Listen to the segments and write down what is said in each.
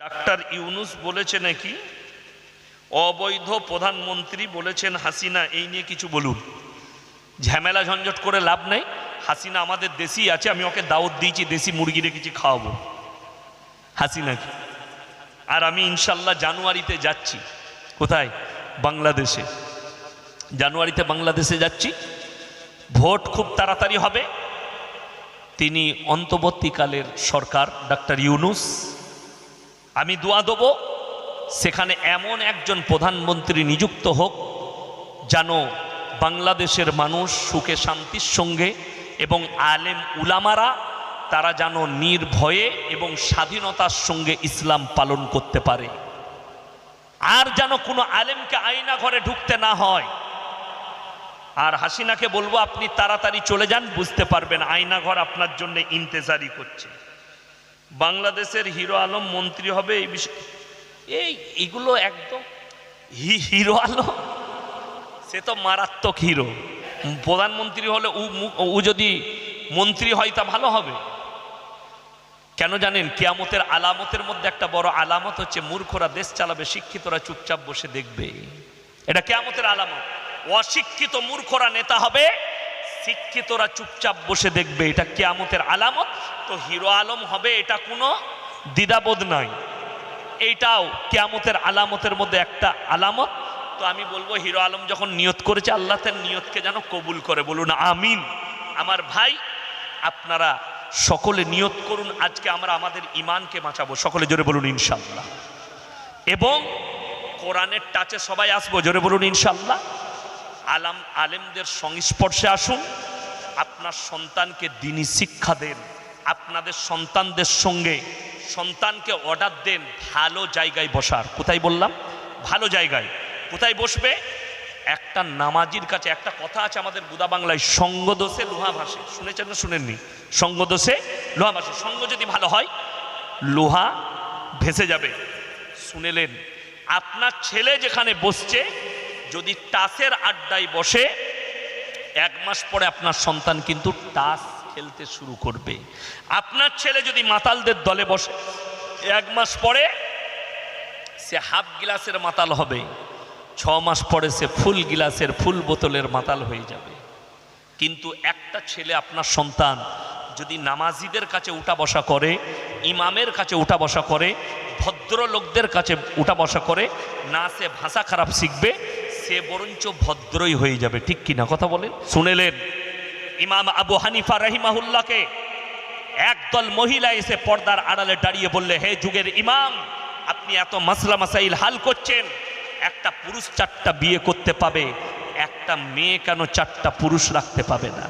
Doctor Yunus বলেছে নাকি অবৈধ প্রধানমন্ত্রী বলেছেন হাসিনা, এই নিয়ে কিছু বলুন। ঝামেলা ঝঞ্ঝট করে লাভ নেই। হাসিনা আমাদের দেশি আছে, আমি ওকে দাওয়াত দিয়েছি, দেশি মুরগি রেখেছি, খাওয়াবো হাসিনাকে। আর আমি ইনশাল্লাহ জানুয়ারিতে যাচ্ছি। কোথায়? বাংলাদেশে। জানুয়ারিতে বাংলাদেশে যাচ্ছি। ভোট খুব তাড়াতাড়ি হবে। তিনি অন্তর্বর্তীকালের সরকার ডাক্তার ইউনুস, আমি দোয়া দেব সেখানে এমন একজন প্রধানমন্ত্রী নিযুক্ত হোক যেন বাংলাদেশের মানুষ সুখে শান্তির সঙ্গে এবং আলেম উলামারা তারা যেন নির্ভয়ে এবং স্বাধীনতার সঙ্গে ইসলাম পালন করতে পারে। আর যেন কোনো আলেমকে আয়না ঘরে ঢুকতে না হয়। আর হাসিনাকে বলবো আপনি তাড়াতাড়ি চলে যান, বুঝতে পারবেন আয়না ঘর আপনার জন্য ইন্তেজারি করছে। বাংলাদেশের হিরো আলম মন্ত্রী হবে, এই বিষয় এইগুলো একদম হিরো আলম, সে তো মারাত্মক হিরো। প্রধানমন্ত্রী হলে ও যদি মন্ত্রী হয় তা ভালো হবে। কেন জানেন? কিয়ামতের আলামতের মধ্যে একটা বড় আলামত হচ্ছে মূর্খরা দেশ চালাবে, শিক্ষিতরা চুপচাপ বসে দেখবে। এটা কিয়ামতের আলামত। অশিক্ষিত মূর্খরা নেতা হবে, শিক্ষিতরা চুপচাপ বসে দেখবে, এটা কিয়ামতের আলামত। তো হিরো আলম হবে, এটা কোনো দ্বিধাবোধ নাই। এইটাও কিয়ামতের আলামতের মধ্যে একটা আলামত। তো আমি বলবো হিরো আলম যখন নিয়ত করেছে, আল্লাহ তার নিয়তকে যেন কবুল করে, বলুন আমিন। আমার ভাই, আপনারা সকলে নিয়ত করুন, আজকে আমরা আমাদের ইমানকে বাঁচাবো। সকলে জোরে বলুন ইনশাল্লাহ। এবং কোরআনের টাচে সবাই আসবো, জোরে বলুন ইনশাল্লাহ। আলেমদের সংস্পর্শে আসুন। আপনার সন্তানকে দ্বীনি শিক্ষা দেন। আপনাদের সন্তানদের সঙ্গে সন্তানকে অর্ডার দেন ভালো জায়গায় বসার। কোথায় বললাম? ভালো জায়গায়। কোথায় বসবে? একটা নামাজির কাছে। একটা কথা আছে আমাদের বুদা বাংলায়, সঙ্গ দোষে লোহা ভাসে। শুনেছেন না শুনেননি? সঙ্গ দোষে লোহা ভাসে। সঙ্গ যদি ভালো হয় লোহা ভেসে যাবে। শুনেলেন? আপনার ছেলে যেখানে বসছে, যদি টাসের আড্ডায় বসে, 1 মাস পরে আপনার সন্তান কিন্তু টাস খেলতে শুরু করবে। আপনার ছেলে যদি মাতালদের দলে বসে, 1 মাস পরে সে হাফ গিলাসের মাতাল হবে, 6 মাস পরে সে ফুল গিলাসের, ফুল বোতলের মাতাল হয়ে যাবে। কিন্তু একটা ছেলে, আপনার সন্তান যদি নামাজিদের কাছে উঠা বসা করে, ইমামের কাছে উঠা বসা করে, ভদ্রলোকদের কাছে উঠা বসা করে, না সে ভাষা খারাপ শিখবে, সে বরঞ্চ ভদ্রই হয়ে যাবে। ঠিক কিনা কথা বলেন? শুনেলেন? ইমাম আবু হানিফা রাহিমাহুল্লাহকে একদল মহিলা এসে পর্দার আড়ালে দাঁড়িয়ে বললে, হে যুগের ইমাম, আপনি এত মাসলা মাসাইল হাল করছেন, একটা পুরুষ 4টা বিয়ে করতে পাবে, একটা মেয়ে কেন 4টা পুরুষ রাখতে পাবে না?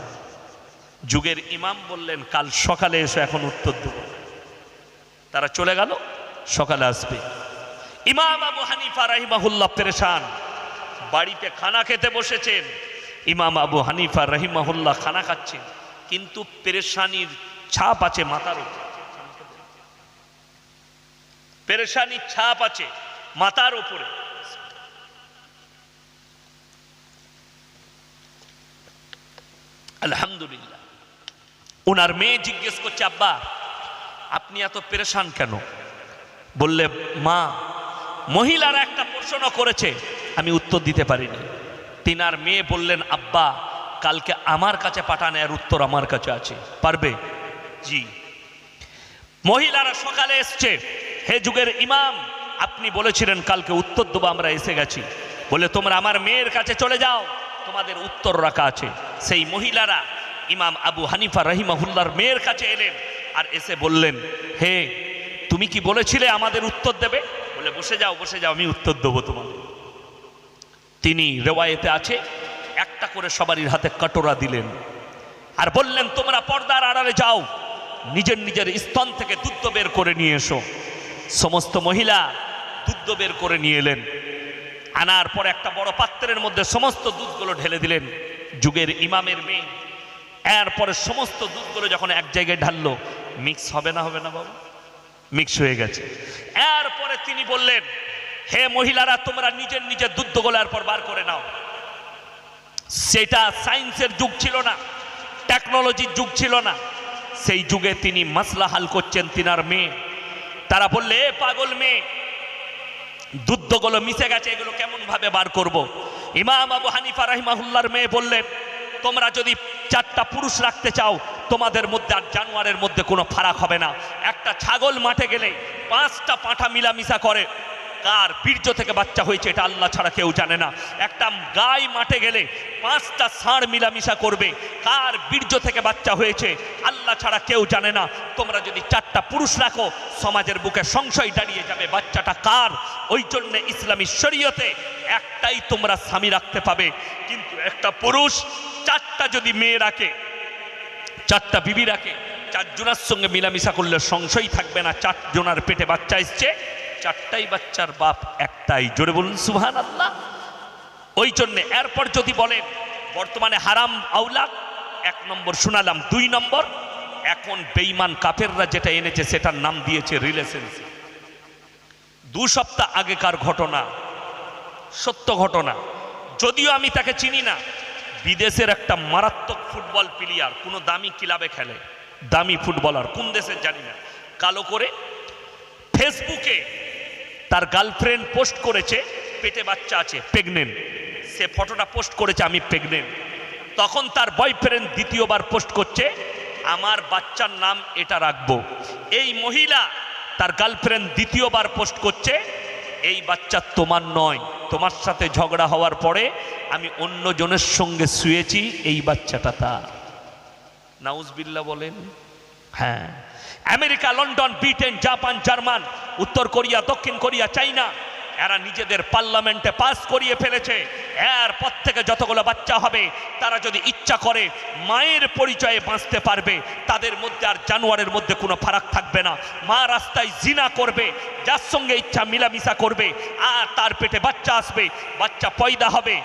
যুগের ইমাম বললেন, কাল সকালে এসে এখন উত্তর দেব। তারা চলে গেল, সকালে আসবে। ইমাম আবু হানিফা রাহিমাহুল্লাহ পেরেশান, বাড়িতে খানা খেতে বসেছেন। ইমাম আবু হানিফা রাহিমাহুল্লাহ খানা খাচ্ছেন, কিন্তু পেরেশানির ছাপ আছে মাথার উপর। পেরেশানির ছাপ আছে মাথার উপরে। আলহামদুলিল্লাহ। ওনার মেয়ে জিজ্ঞেস করছে, আব্বা আপনি এত পেরেশান কেন? বললে, মা মহিলারা একটা প্রশ্ন করেছে, আমি উত্তর দিতে পারিনি। তিনার মেয়ে বললেন, আব্বা কালকে আমার কাছে পাঠান, এর উত্তর আমার কাছে আছে, পারবে? জি। মহিলারা সকালে এসছে, হে যুগের ইমাম, আপনি বলেছিলেন কালকে উত্তর দেবো, আমরা এসে গেছি। বলে, তোমরা আমার মেয়ের কাছে চলে যাও, তোমাদের উত্তর রাখা আছে। সেই মহিলারা ইমাম আবু হানিফা রাহিমাহুল্লাহর মেয়ের কাছে এলেন, আর এসে বললেন, হে তুমি কি বলেছিলে আমাদের উত্তর দেবে? বলে, বসে যাও বসে যাও, আমি উত্তর দেবো তোমাদের। তিনি রেওয়ায়েতে আছে, একটা করে সবারই হাতে কটোরা দিলেন, আর বললেন, তোমরা পর্দার আড়ালে যাও, নিজের নিজের স্তন থেকে দুধ বের করে নিয়ে এসো। সমস্ত মহিলা দুধ বের করে নিয়ে এলেন। আনার পরে একটা বড় পাত্রের মধ্যে সমস্ত দুধগুলো ঢেলে দিলেন যুগের ইমামের মেয়ে। এরপরে সমস্ত দুধগুলো যখন এক জায়গায় ঢাললো, মিক্স হবে না হবে না বাবু? মিক্স হয়ে গেছে। এরপরে তিনি বললেন, হে মহিলারা, তোমরা নিজের নিজের দুধগুলো এরপর বার করে নাও। সেটা সায়েন্সের যুগ ছিল না, টেকনোলজির যুগ ছিল না। সেই যুগে তিনি মাসলা হাল করছেন। তিনার মেয়ে তারা বললে এ পাগল মেয়ে, দুধগুলো মিশে গেছে, এগুলো কেমন ভাবে বার করব। ইমাম আবু হানিফা রাহিমাহুল্লাহর মেয়ে বললেন, তোমরা যদি 4টা পুরুষ রাখতে চাও, তোমাদের মধ্যে আর জানোয়ারের মধ্যে কোনো ফারাক হবে না। একটা ছাগল মাঠে গেলে 5টা পাঁঠা মিলামিশা করে, কার বীর্য থেকে বাচ্চা হয়েছে এটা আল্লাহ ছাড়া কেউ জানে না। একটা গাই মাঠে গেলে 5টা ষাঁড় মিলামিশা করবে, কার বীর্য থেকে বাচ্চা হয়েছে আল্লাহ ছাড়া কেউ জানে না। তোমরা যদি 4টা পুরুষ রাখো, সমাজের বুকে সংশয় দাঁড়িয়ে যাবে বাচ্চাটা কার। ওই জন্য ইসলামী শরীয়তে একটাই তোমরা স্বামী রাখতে পাবে, কিন্তু একটা পুরুষ 4টা যদি মেয়ে রাখে, 4টা বিবি রাখে, 4 জনের সঙ্গে মিলামিশা করলে সংশয় থাকবে না 4 জনের পেটে বাচ্চা এসছে, 4টাই বাচ্চার বাপ একটাই। জোরে বলুন সুবহানাল্লাহ। ওই জন্য এরপর যদি বলেন বর্তমানে হারাম আওলাদ, 1 নম্বর শোনালাম। 2 নম্বর, এখন বেঈমান কাফেররা যেটা এনেছে সেটার নাম দিয়েছে রিলেশনশিপ। 2 সপ্তাহ আগেকার ঘটনা, সত্য ঘটনা, যদিও আমি তাকে চিনি না। বিদেশের একটা মারাত্মক ফুটবল প্লেয়ার, কোনো দামি ক্লাবে খেলে, দামি ফুটবলার, কোন দেশের জানি না, কালো করে ফেসবুকে তার গার্লফ্রেন্ড পোস্ট করেছে পেটে বাচ্চা আছে, প্রেগনেন্ট। সে ফটোটা পোস্ট করেছে আমি প্রেগনেন্ট। তখন তার বয়ফ্রেন্ড দ্বিতীয়বার পোস্ট করছে আমার বাচ্চার নাম এটা রাখবো। এই মহিলা তার গার্লফ্রেন্ড দ্বিতীয়বার পোস্ট করছে এই বাচ্চা তোমার নয়, তোমার সাথে ঝগড়া হওয়ার পরে আমি অন্য জনের সঙ্গে শুয়েছি, এই বাচ্চাটা তার। নাউজবিল্লাহ বলেন। হ্যাঁ, America, London, Britain, Japan, German, উত্তর কোরিয়া, দক্ষিণ কোরিয়া, চাইনা, এরা নিজেদের পার্লামেন্টে পাস করিয়ে ফেলেছে এরপর থেকে যতগুলো বাচ্চা হবে তারা যদি ইচ্ছা করে মায়ের পরিচয়ে বাঁচতে পারবে, তাদের মধ্যে আর জানোয়ারের মধ্যে কোনো ফারাক থাকবে না। মা রাস্তায় জিনা করবে, যার সঙ্গে ইচ্ছা মিলামিশা করবে, আর তার পেটে বাচ্চা আসবে, বাচ্চা পয়দা হবে,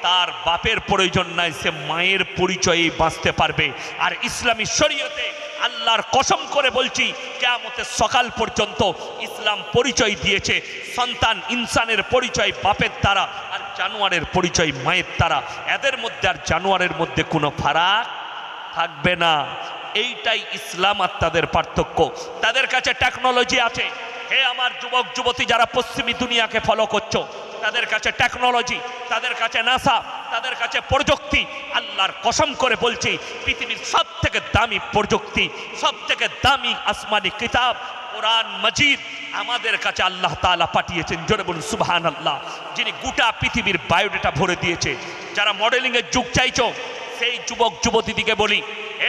তার বাপের প্রয়োজন নাই, সে মায়ের পরিচয়ে বাঁচতে পারবে। আর ইসলামী শরীয়তে আল্লাহর কসম করে বলছি, কিয়ামতের সকাল পর্যন্ত ইসলাম পরিচয় দিয়েছে সন্তান ইনসানের পরিচয় বাপের দ্বারা, আর জানোয়ারের পরিচয় মায়ের দ্বারা। এদের মধ্যে আর জানোয়ারের মধ্যে কোনো ফারাক থাকবে না। এইটাই ইসলাম আর তাদের পার্থক্য। তাদের কাছে টেকনোলজি আছে। হে আমার যুবক যুবতী যারা পশ্চিমী দুনিয়াকে ফলো করছো, তাদের কাছে টেকনোলজি, তাদের কাছে নাসা, তাদের কাছে প্রযুক্তি। আল্লাহর কসম করে বলছি, পৃথিবীর সব থেকে দামি প্রযুক্তি, সব থেকে দামি আসমানি কিতাব কোরআন মজিদ আমাদের কাছে আল্লাহ তাআলা পাঠিয়েছেন। জোরে বলুন সুবহানাল্লাহ। যিনি গোটা পৃথিবীর বায়োডাটা ভরে দিয়েছে। যারা মডেলিংয়ের যুগ চাইছো, সেই যুবক যুবতীদিকে বলি,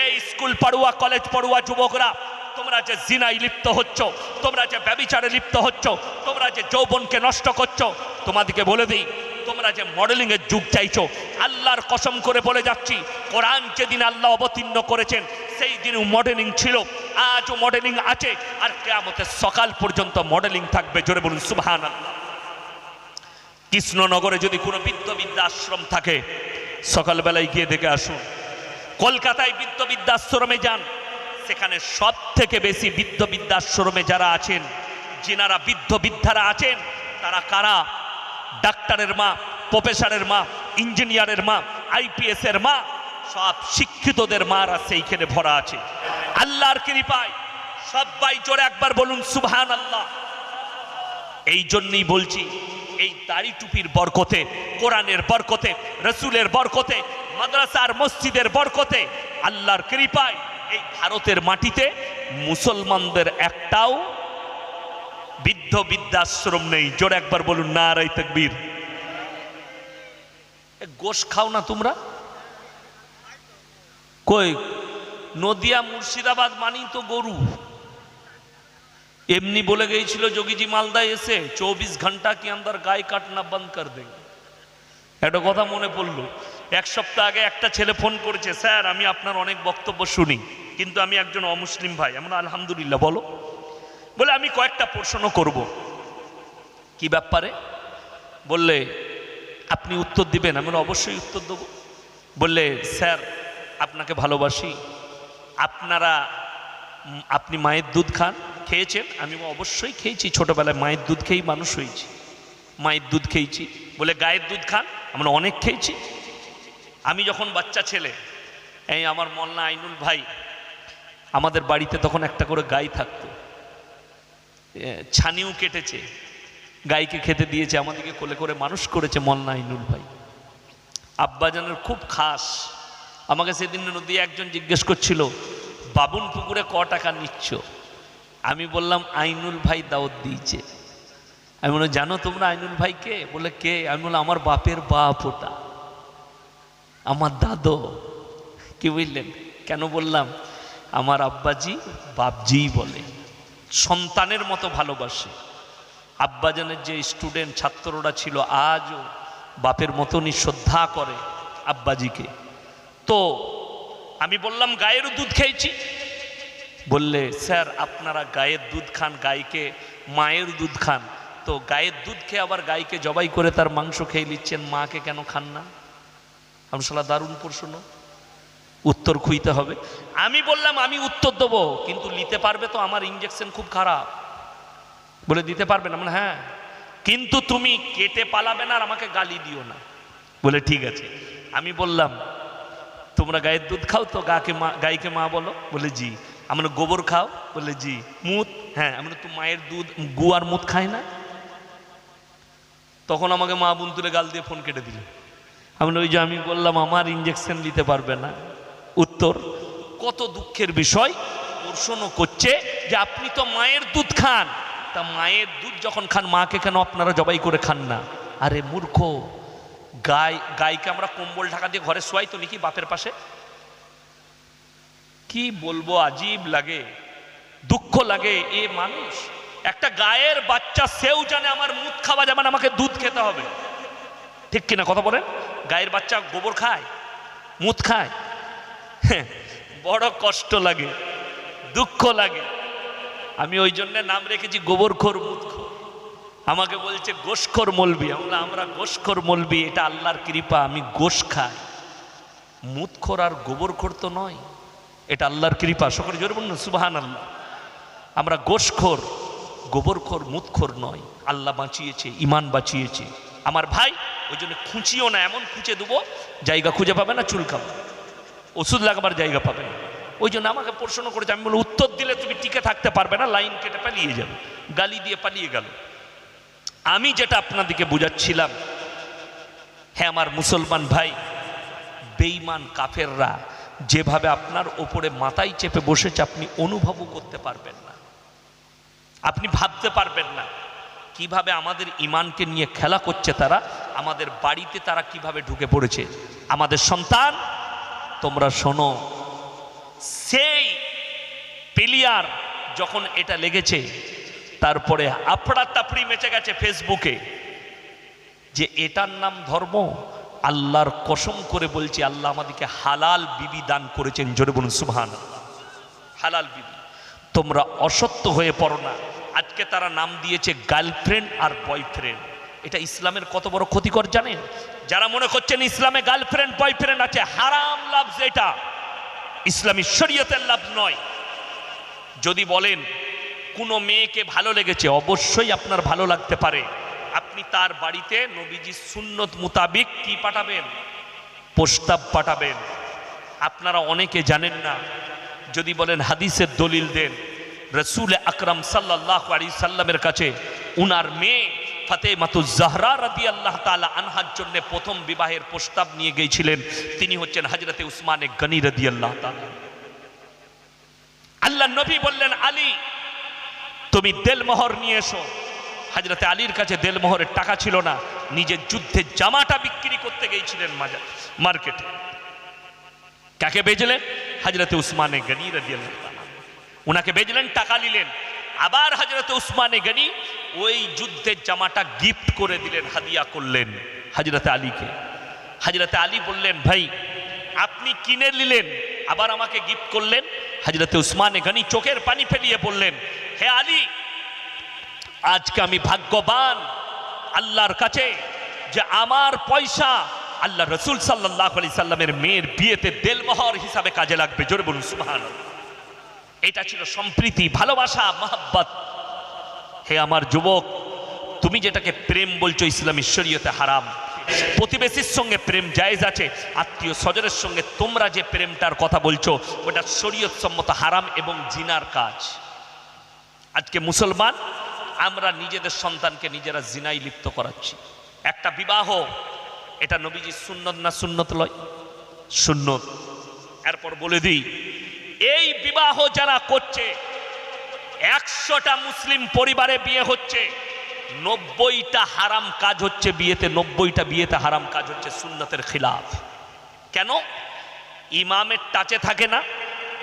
এই স্কুল পড়ুয়া, কলেজ পড়ুয়া যুবকরা, তোমরা যে জিনায় লিপ্ত হচ্ছ, তোমরা যে ব্যভিচারে লিপ্ত হচ্ছ, তোমরা যে যৌবনকে নষ্ট করছো, তোমাদেরকে বলে দিই, তোমরা যে মডেলিংয়ের যুগ চাইছো, আল্লাহর কসম করে বলে যাচ্ছি, কোরআন যেদিন আল্লাহ অবতীর্ণ করেছেন সেই দিনও মডেলিং ছিল, আজও মডেলিং আছে, আর কিয়ামতের সকাল পর্যন্ত মডেলিং থাকবে। জোরে বলুন সুবহানাল্লাহ। কৃষ্ণনগরে যদি কোনো বৃদ্ধ আশ্রম থাকে, সকালবেলায় গিয়ে দেখে আসুন। কলকাতায় বৃদ্ধ আশ্রমে যান, সেখানে সব থেকে বেশি বৃদ্ধ আশ্রমে যারা আছেন, যিনারা বৃদ্ধারা আছেন, তারা কারা? ডাক্তারের মা, প্রফেসরের মা, ইঞ্জিনিয়ারের মা, আইপিএস এর মা, সব শিক্ষিতদের মারা সেইখানে ভরা আছে। আল্লাহর কৃপায় সবাই জোরে একবার বলুন সুবহানাল্লাহ। এই জন্যই বলছি, এই দাড়ি টুপির বরকতে, কোরআনের বরকতে, রসুলের বরকতে, মাদ্রাসার মসজিদের বরকতে, আল্লাহর কৃপায় এই ভারতের মাটিতে মুসলমানদের একটাও বৃদ্ধাশ্রম নেই। জোরে একবার বলুন নারায়ে তাকবীর। গোশ খাও না তোমরা? কই নদিয়া মুর্শিদাবাদ মানি তো গরু। এমনি বলে গিয়েছিল যোগীজি মালদায় এসে 24 ঘন্টা কি अंदर গায়ে কাটনা বন্ধ কর দেंगे। একটা কথা মনে পড়লো, 1 সপ্তাহ আগে একটা ছেলে ফোন করেছে, স্যার আমি আপনার অনেক বক্তব্য শুনি, কিন্তু আমি একজন অমুসলিম ভাই। আমরা আলহামদুলিল্লাহ। বলো। বলে আমি কয়েকটা প্রশ্ন করব। কি ব্যাপারে? বললে আপনি উত্তর দিবেন? আমি অবশ্যই উত্তর দেব। বললে স্যার আপনাকে ভালোবাসি, আপনি মায়ের দুধ খান, খেয়েছেন? আমি অবশ্যই খেয়েছি, ছোটবেলায় মায়ের দুধ খেয়েই মানুষ হয়েছি, মায়ের দুধ খেয়েছি। বলে গায়ের দুধ খান? আমরা অনেক খেয়েছি। আমি যখন বাচ্চা ছেলে, এই আমার মোল্লা আইনুল ভাই, আমাদের বাড়িতে তখন একটা করে গাই থাকতো। ছানিও কেটেছে, গাইকে খেতে দিয়েছে, আমাদেরকে কোলে করে মানুষ করেছে মোল্লা আইনুল ভাই। আব্বাজানের খুব খাস। আমাকে সেদিন নদী একজন জিজ্ঞেস করছিল, বাবুন পুকুরে ক টাকা নিচ্ছ? আমি বললাম আইনুল ভাই দাওয়াত দিয়েছে। আমি বললাম জানো তোমরা আইনুল ভাই কে? বলে কে? আমি বললাম আমার বাপের বাপ, ওটা আমার দাদু। কি বুঝলেন কেন বললাম? আমার আব্বাজি বাপজি বলে, সন্তানের মতো ভালোবাসে। আব্বাজানের যে স্টুডেন্ট ছাত্ররা ছিল আজও বাপের মতনই শ্রদ্ধা করে আব্বাজিকে। তো আমি বললাম গায়ের দুধ খেয়েছি। বললে স্যার আপনারা গায়ের দুধ খান, গাইকে মায়ের দুধ খান, তো গায়ের দুধ খেয়ে আবার গাইকে জবাই করে তার মাংস খেয়ে নিচ্ছেন, মাকে কেন খান না? আমি শালা দারুণ প্রশ্ন, উত্তর খুঁজতে হবে। আমি বললাম আমি উত্তর দেবো, কিন্তু নিতে পারবে তো? আমার ইঞ্জেকশন খুব খারাপ। বলে দিতে পারবে না? মানে হ্যাঁ, কিন্তু তুমি কেটে পালাবে না আর আমাকে গালি দিও না। বলে ঠিক আছে। আমি বললাম তোমরা গায়ের দুধ খাও তো, গাইকে মা বলো? বলে জি। আমরা গোবর খাও? বলে জি। মুত? হ্যাঁ। আমরা তো মায়ের দুধ গু আর মুত খাই না? তখন আমাকে মা বোন তুলে গাল দিয়ে ফোন কেটে দিল। ওই যে আমি বললাম আমার ইঞ্জেকশন নিতে পারবে না। উত্তর, কত দুঃখের বিষয়, প্রশ্ন করছে যে আপনি তো মায়ের দুধ খান, তা মায়ের দুধ যখন খান মাকে কেন আপনারা জবাই করে খান না? আরে মূর্খ, গাইকে আমরা কম্বল ঢাকা দিয়ে ঘরে শোয়াই তো নাকি বাপের পাশে? কি বলবো, আজীব লাগে, দুঃখ লাগে। এ মানুষ, একটা গায়ের বাচ্চা সেও জানে আমার মুখ খাওয়া যাবে না, আমাকে দুধ খেতে হবে। ঠিক কিনা কথা বলেন? গায়ের বাচ্চা গোবর খায়, মুত খায়। বড় কষ্ট লাগে, দুঃখ লাগে। আমি ওই জন্য নাম রেখেছি গোবরখোর মুতখোর। আমাকে বলছে গোশখোর মলবি। আমরা গোশখোর মলবি, এটা আল্লাহর কৃপা। আমি গোশ খাই, মুতখোর আর গোবরখোর তো নয়, এটা আল্লাহর কৃপা। সকলে জোরে বলুন সুবহানাল্লাহ। আমরা গোশখোর, গোবরখোর, মুতখোর নয়। আল্লাহ বাঁচিয়েছে, ইমান বাঁচিয়েছে আমার ভাই। ওই জন্য খুঁচিও না, এমন খুঁচে দেবো জায়গা খুঁজে পাবে না, চুলকাবে, ওষুধ লাগাবার জায়গা পাবে না। ওই জন্য আমাকে প্রশ্ন করেছে। আমি বলি উত্তর দিলে তুমি টিকে থাকতে পারবে না, লাইন কেটে পালিয়ে যাবে। গালি দিয়ে পালিয়ে গেল। আমি যেটা আপনাদেরকে বুঝাচ্ছিলাম, হ্যাঁ আমার মুসলমান ভাই, বেঈমান কাফেররা যেভাবে আপনার ওপরে মাথায় চেপে বসেছে আপনি অনুভবও করতে পারবেন না, আপনি ভাবতে পারবেন না কিভাবে আমাদের ইমানকে নিয়ে খেলা করছে তারা। আমাদের বাড়িতে তারা কিভাবে ঢুকে পড়েছে। আমাদের সন্তান, তোমরা শোনো, সেই প্লেয়ার যখন এটা লেগেছে, তারপরে আফড়া তাফড়ি মেচে গেছে ফেসবুকে যে এটার নাম ধর্ম। আল্লাহর কসম করে বলছি, আল্লাহ আমাদেরকে হালাল বিবি দান করেছেন। জোরে বলুন সুবহানাল্লাহ। হালাল বিবি, তোমরা অসত্য হয়ে পড়ো না। আজকে তারা নাম দিয়েছে গার্লফ্রেন্ড আর বয়ফ্রেন্ড। এটা ইসলামের কত বড় ক্ষতিকর জানেন? যারা মনে করছেন ইসলামে গার্লফ্রেন্ড বয়ফ্রেন্ড আছে, হারাম লাফজ এটা, ইসলামী শরীয়তের লাফজ নয়। যদি বলেন কোনো মেয়েকে ভালো লেগেছে, অবশ্যই আপনার ভালো লাগতে পারে, আপনি তার বাড়িতে নবীজির সুন্নত মোতাবিক কি পাঠাবেন? প্রস্তাব পাঠাবেন। আপনারা অনেকে জানেন না, যদি বলেন হাদিসের দলিল দেন। রসুল আকরাম সাল্লাল্লাহু আলাইহি সাল্লামের কাছে উনার মেয়ে ফাতেমাতুজ জাহরা রাদিয়াল্লাহু তাআলা আনহার জন্য প্রথম বিবাহের প্রস্তাব নিয়ে গিয়েছিলেন। তিনি হচ্ছেন হযরতে উসমানে গনি রাদিয়াল্লাহু তাআলা। আল্লাহ নবী বললেন, আলী তুমি দেলমোহর নিয়ে এসো। হযরতে আলীর কাছে দেলমোহরের টাকা ছিল না, নিজের যুদ্ধের জামাটা বিক্রি করতে গিয়েছিলেন মার্কেটে। কাকে বেচলেন? হযরতে উসমানে গনি রাদিয়াল্লাহু তাআলা। উনাকে বেচলেন, টাকা নিলেন। আবার হযরতে উসমানে গনি ওই যুদ্ধের জামাটা গিফট করে দিলেন, হাদিয়া করলেন হযরতে আলীকে। হযরতে আলী বললেন, ভাই আপনি কিনে নিলেন, আবার আমাকে গিফট করলেন। হযরতে উসমানে গনি চোখের পানি ফেলিয়ে বললেন, হে আলী, আজকে আমি ভাগ্যবান আল্লাহর কাছে যে আমার পয়সা আল্লাহ রসুল সাল্লাল্লাহু আলাইহি সাল্লামের মেয়ের বিয়েতে দেলমোহর হিসাবে কাজে লাগবে। জোরে বলুন সুবহানাল্লাহ। এটা ছিল সম্প্রীতি, ভালোবাসা, মহব্বত। হে আমার যুবক, তুমি যেটাকে প্রেম বলছো, ইসলামী শরীয়তে হারাম। প্রতিবেশীর সঙ্গে প্রেম জায়েজ আছে, আত্মীয় স্বজনের সঙ্গে তোমরা যে প্রেমটার কথা বলছো ওটা শরীয়ত সম্মত হারাম এবং জিনার কাজ। আজকে মুসলমান আমরা নিজেদের সন্তানকে নিজেরা জিনায় লিপ্ত করাচ্ছি। একটা বিবাহ, এটা নবীজির সুন্নত না সুন্নত লয়? সুন্নত। এরপর বলে দিই, এই বিবাহ যারা করছে, 100টা মুসলিম পরিবারে বিয়ে হচ্ছে, 90টা হারাম কাজ হচ্ছে বিয়েতে, 90টা বিয়েতে হারাম কাজ হচ্ছে সুন্নতের খিলাফ। কেন? ইমামের টাচে থাকে না,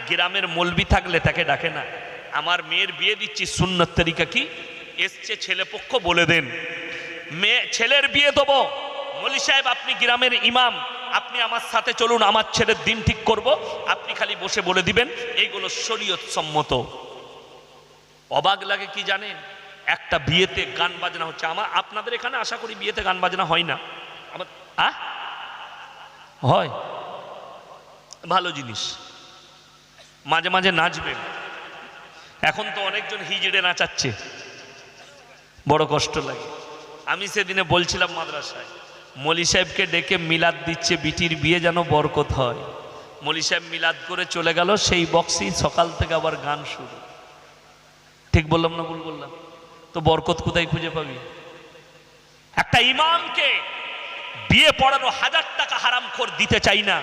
গ্রামের মলবি থাকলে তাকে ডাকে না। আমার মেয়ের বিয়ে দিচ্ছি, সুন্নত তরিকা কি? এসছে ছেলেপক্ষ, বলে দেন মেয়ে ছেলের বিয়ে দেবো, মৌলী সাহেব আপনি গ্রামের ইমাম, আপনি আমার সাথে চলুন, আমার ছেলের দিন ঠিক করব, আপনি খালি বসে বলে দিবেন, এইগুলো শরীয়ত সম্মত। অবাক লাগে কি জানেন, একটা বিয়েতে গান বাজনা হচ্ছে। আপনাদের এখানে আশা করি বিয়েতে গান বাজনা হয় না? হয়, ভালো জিনিস, মাঝে মাঝে নাচবেন। এখন তো অনেকজন হিজড়ে নাচাচ্ছে, বড় কষ্ট লাগে। আমি সেদিনে বলছিলাম মাদ্রাসায়, মৌলী সাহেবকে ডেকে মিলাদ দিচ্ছে, বিটির বিয়ে যেন বরকত হয়। মৌলী সাহেব মিলাদ করে চলে গেল, সেই বক্সেই সকাল থেকে আবার গান শুরু। ঠিক বললাম না ভুল বললাম? তো বরকত কোথায় খুঁজে পাবি? একটা ইমামকে বিয়ে পড়ানো 1000 টাকা হারামখোর দিতে চাই না।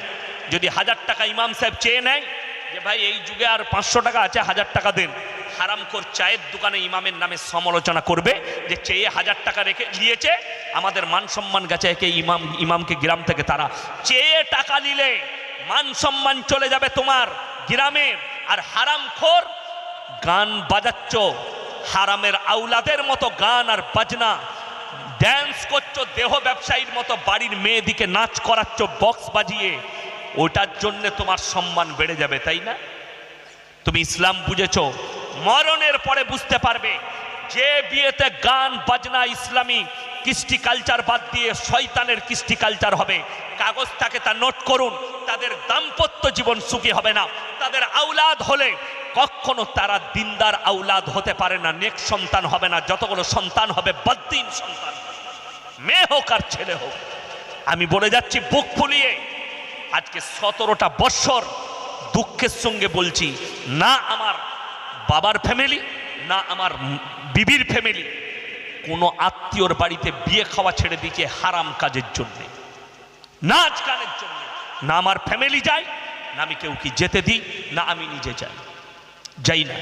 যদি 1000 টাকা ইমাম সাহেব চেয়ে নেয় যে ভাই এই যুগে আর 500 টাকা আছে, 1000 টাকা দেন, হারামখোর চায়ের দোকানে ইমামের নামে সমালোচনা করবে যে চেয়ে 1000 টাকা রেখে নিয়েছে, আমাদের মান সম্মান গেছে, একে ইমামকে গ্রাম থেকে তারা চেয়ে টাকা নিলে মান সম্মান চলে যাবে তোমার গ্রামের। আর হারামখোর গান বাজাচ্ছ, হারামের আউলাদের মতো গান আর বাজনা, ড্যান্স করছো, দেহ ব্যবসায়ীর মতো বাড়ির মেয়েদিকে নাচ করাচ্ছ বক্স বাজিয়ে, ওটার জন্য তোমার সম্মান বেড়ে যাবে, তাই না? তুমি ইসলাম বুঝেছো, মরণের পরে বুঝতে পারবে যে বিয়েতে গান বাজনা ইসলামী কৃষ্টি কালচার বাদ দিয়ে শয়তানের কৃষ্টি কালচার হবে। কাগজ থাকে তা নোট করুন, তাদের দাম্পত্য জীবন সুখী হবে না। তাদের আওলাদ হলে কখনো তারা দিনদার আওলাদ হতে পারে না, নেক সন্তান হবে না। যতগুলো সন্তান হবে বদ্দিন সন্তান, মেয়ে হোক আর ছেলে হোক। আমি বলে যাচ্ছি বুক ফুলিয়ে, আজকে 17টা বৎসর দুঃখের সঙ্গে বলছি, না আমার বাবার ফ্যামিলি, না আমার বিবির ফ্যামিলি কোনো আত্মীয়র বাড়িতে বিয়ে খাওয়া ছেড়ে দিয়েছে হারাম কাজের জন্য, নাচ গানের জন্য। না আমার ফ্যামিলি যায়, না আমি কেউ কি যেতে দিই, না আমি নিজে যাই না।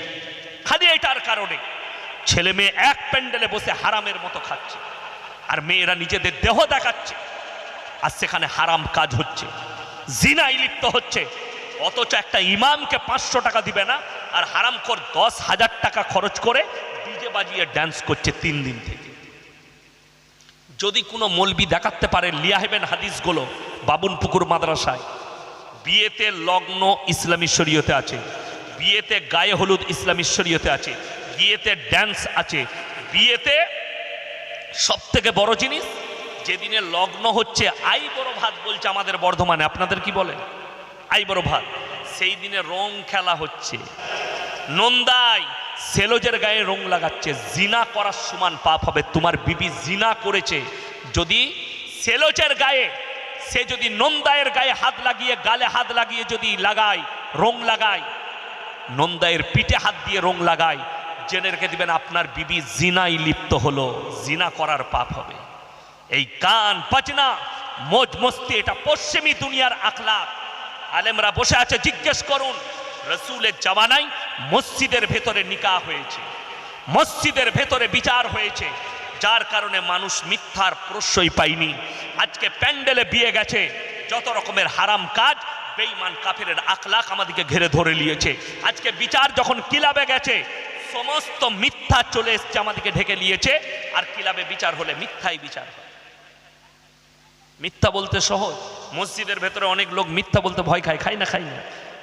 খালি এটার কারণে ছেলে মেয়ে এক প্যান্ডেলে বসে হারামের মতো খাচ্ছে, আর মেয়েরা নিজেদের দেহ দেখাচ্ছে, আর সেখানে হারাম কাজ হচ্ছে, জিনায় লিপ্ত হচ্ছে। অথচ একটা ইমামকে 500 টাকা দিবে না, আর হারামখোর 10,000 টাকা খরচ করে ডিজে বাজিয়ে ড্যান্স করছে 3 দিন থেকে। যদি কোনো মৌলবি দেখাতে পারে লিয়াহেবেন হাদিসগুলো বাবুনপুকুর মাদ্রাসায়, বিয়েতে লগ্ন ইসলামী শরীয়তে আছে, বিয়েতে গায়ে হলুদ ইসলামী শরীয়তে আছে, বিয়েতে ড্যান্স আছে, বিয়েতে সব থেকে বড় জিনিস যেদিনে লগ্ন হচ্ছে আই বড় ভাত বলছে আমাদের বর্ধমানে, আপনাদের কি বলে? আই বড় ভাত। সেই দিনে রং খেলা হচ্ছে, নন্দাই সেলোজের গায়ে রং লাগাচ্ছে। জিনা করার সমান পাপ হবে। তোমার বিবি জিনা করেছে, যদি সেলোজের গায়ে, সে যদি নন্দায়ের গায়ে হাত লাগিয়ে, গালে হাত লাগিয়ে যদি লাগায়, রং লাগায়, নন্দায়ের পিঠে হাত দিয়ে রং লাগায়, জেনে রেখে দিবেন আপনার বিবি জিনায় লিপ্ত হলো, জিনা করার পাপ হবে। এই গান বাজনা মজ মস্তি, এটা পশ্চিমী দুনিয়ার আখলাক। আলেমরা বসে আছে, জিজ্ঞেস করুন রসুলের জামানায় মসজিদের ভেতরে নিকাহ হয়েছে, মসজিদের ভেতরে বিচার হয়েছে, যার কারণে মানুষ মিথ্যার প্রশ্রয় পায়নি। আজকে প্যান্ডেলে বিয়ে গেছে, যত রকমের হারাম কাজ, বেঈমান কাফেরের আখলাক আমাদেরকে ঘিরে ধরে নিয়েছে। আজকে বিচার যখন কিলাবে গেছে, সমস্ত মিথ্যা চলে এসছে, আমাদেরকে ঢেকে নিয়েছে। আর কিলাবে বিচার হলে মিথ্যাই বিচার হয়। মিথ্যা বলতে সহজ, মসজিদের ভেতরে অনেক লোক মিথ্যা বলতে ভয় খায়, খাই না।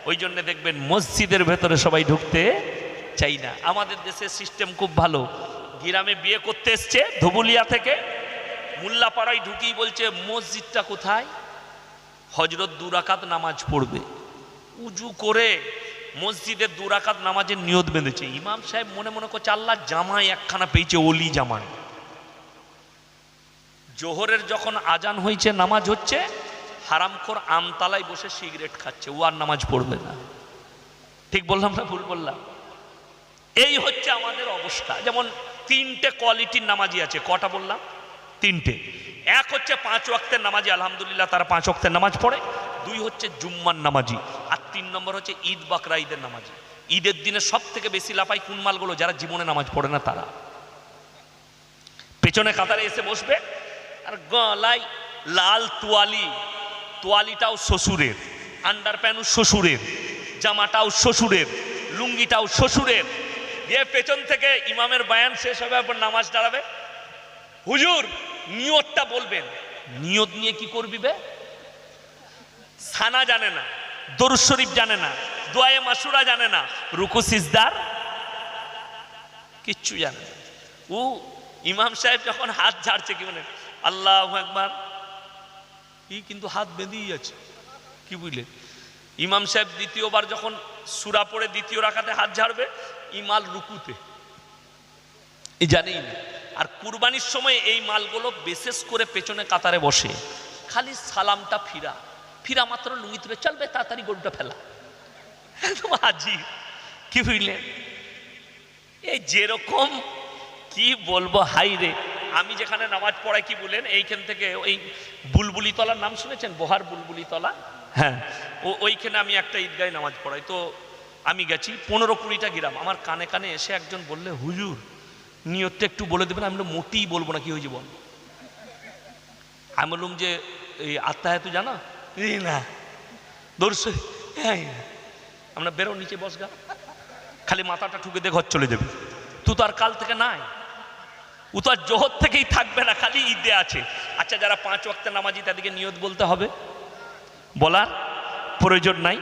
ওই জন্য দেখবেন মসজিদের ভেতরে সবাই ঢুকতে চাই না। আমাদের দেশের সিস্টেম খুব ভালো। গ্রামে বিয়ে করতে এসছে ধুবুলিয়া থেকে, মোল্লাপাড়ায় ঢুকেই বলছে মসজিদটা কোথায়? হজরত 2 রাকাত নামাজ পড়বে। উজু করে মসজিদের 2 রাকাত নামাজের নিয়ত বেঁধেছে। ইমাম সাহেব মনে মনে করছে আল্লাহ জামাই একখানা পেয়েছে, ওলি জামাই। জোহরের যখন আজান হয়েছে, নামাজ হচ্ছে, হারামখোর আমতলায় বসে সিগারেট খাচ্ছে, ও আর নামাজ পড়বে না। ঠিক বললাম না ভুল বললাম? এই হচ্ছে আমাদের অবস্থা। যেমন তিনটে কোয়ালিটির নামাজি আছে। কটা বললাম? তিনটে। এক হচ্ছে 5 ওয়াক্তের নামাজি, আলহামদুলিল্লাহ তারা 5 ওয়াক্তের নামাজ পড়ে। 2 হচ্ছে জুম্মার নামাজি। আর 3 নম্বর হচ্ছে ঈদ বাকরা ঈদের নামাজি। ঈদের দিনে সব থেকে বেশি লাফায় কোন মালগুলো? যারা জীবনে নামাজ পড়ে না তারা। পেছনে কাতারে এসে বসবে আর গলায় লাল তোয়ালি, তোয়ালিটাও শ্বশুরের, আন্ডার প্যান্টও শ্বশুরের, জামাটাও শ্বশুরের, লুঙ্গিটাও শ্বশুরের। দিয়ে পেছন থেকে ইমামের বয়ান শেষ হবে, পর নামাজ দাঁড়াবে। হুজুর নিয়তটা বলবেন। নিয়ত নিয়ে কি করবি বে? সানা জানে না, দরুদ শরীফ জানে না, দোয়ায়ে মাসুরা জানে না, রুকু সিজদার কিচ্ছু জানে না। ও ইমাম সাহেব যখন হাত ঝাড়ছে কি মানে আল্লাহু আকবার, ই কিন্তু হাত বেঁধেই আছে। কি বুঝলেন? ইমাম সাহেব দ্বিতীয়বার যখন সূরা পড়ে দ্বিতীয় রাকাতে হাত ঝাড়বে, ইমাল রুকুতে, এই জানেই না। আর কুরবানির সময় এই মালগুলো বিশেষ করে পেছনে কাতারে বসে, খালি সালামটা ফিরা ফিরা মাত্র লুঙ্গি তুলে চলবে, তাড়াতাড়ি গরুটা ফেলা। একদম হাজি। কি বুঝলেন? এই যেরকম কি বলবো, হাই রে। আমি যেখানে নামাজ পড়াই কি বলেন, এইখান থেকে ওই বুলবুলি তলার নাম শুনেছেন? বহার বুলবুলি তলা, হ্যাঁ, ওইখানে আমি একটা ঈদগাহে নামাজ পড়াই। তো আমি গেছি 15-20টা গ্রাম। আমার কানে কানে এসে একজন বললে, হুজুর নিয়তটা একটু বলে দেবেন। আমি মোটেই বলবো না। কি হয়েছে বল? আমি বললাম যে এই আত্মায়াতু জানা? না। দর্শক হ্যাঁ, আমরা বেরো নিচে বসগা, খালি মাথাটা ঠুকে দিয়ে ঘর চলে যাবে। তুই তো আর কাল থেকে নাই, ও তো আর জোহর থেকেই থাকবে না, খালি ঈদে আছে। আচ্ছা, যারা 5 ওয়াক্তের নামাজি তাদেরকে নিয়ত বলতে হবে, বলার প্রয়োজন নাই।